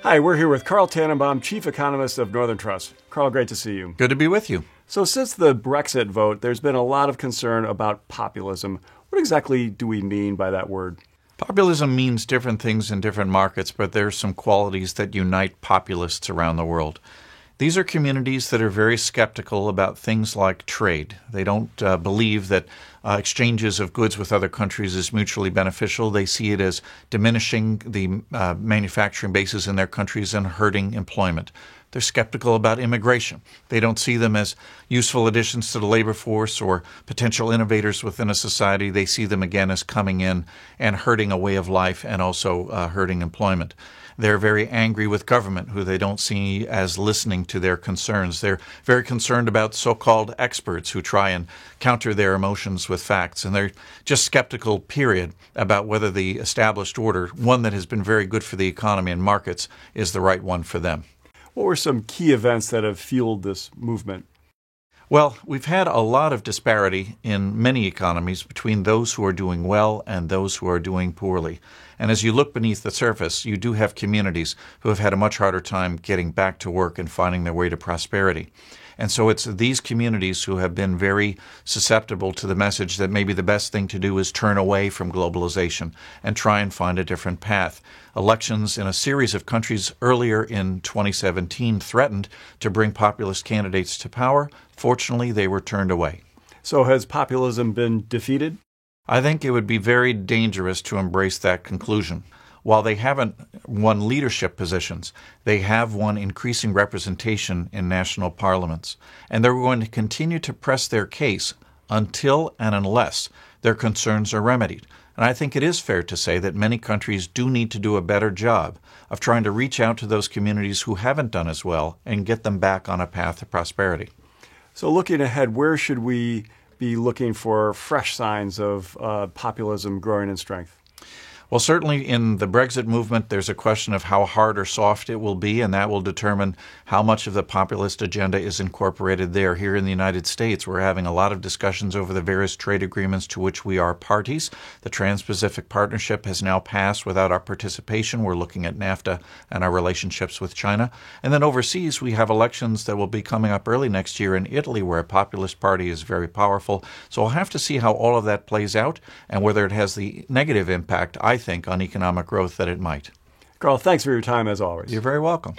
Hi, we're here with Carl Tannenbaum, Chief Economist of Northern Trust. Carl, great to see you. Good to be with you. So since the Brexit vote, there's been a lot of concern about populism. What exactly do we mean by that word? Populism means different things in different markets, but there are some qualities that unite populists around the world. These are communities that are very skeptical about things like trade. They don't believe that exchanges of goods with other countries is mutually beneficial. They see it as diminishing the manufacturing bases in their countries and hurting employment. They're skeptical about immigration. They don't see them as useful additions to the labor force or potential innovators within a society. They see them again as coming in and hurting a way of life and also hurting employment. They're very angry with government, who they don't see as listening to their concerns. They're very concerned about so-called experts who try and counter their emotions with facts. And they're just skeptical, period, about whether the established order, one that has been very good for the economy and markets, is the right one for them. What were some key events that have fueled this movement? Well, we've had a lot of disparity in many economies between those who are doing well and those who are doing poorly. And as you look beneath the surface, you do have communities who have had a much harder time getting back to work and finding their way to prosperity. And so it's these communities who have been very susceptible to the message that maybe the best thing to do is turn away from globalization and try and find a different path. Elections in a series of countries earlier in 2017 threatened to bring populist candidates to power. Fortunately, they were turned away. So has populism been defeated? I think it would be very dangerous to embrace that conclusion. While they haven't won leadership positions, they have won increasing representation in national parliaments. And they're going to continue to press their case until and unless their concerns are remedied. And I think it is fair to say that many countries do need to do a better job of trying to reach out to those communities who haven't done as well and get them back on a path to prosperity. So looking ahead, where should we be looking for fresh signs of populism growing in strength? Well, certainly in the Brexit movement, there's a question of how hard or soft it will be, and that will determine how much of the populist agenda is incorporated there. Here in the United States, we're having a lot of discussions over the various trade agreements to which we are parties. The Trans-Pacific Partnership has now passed without our participation. We're looking at NAFTA and our relationships with China. And then overseas, we have elections that will be coming up early next year in Italy, where a populist party is very powerful. So we'll have to see how all of that plays out and whether it has the negative impact, I think, on economic growth that it might. Carl, thanks for your time as always. You're very welcome.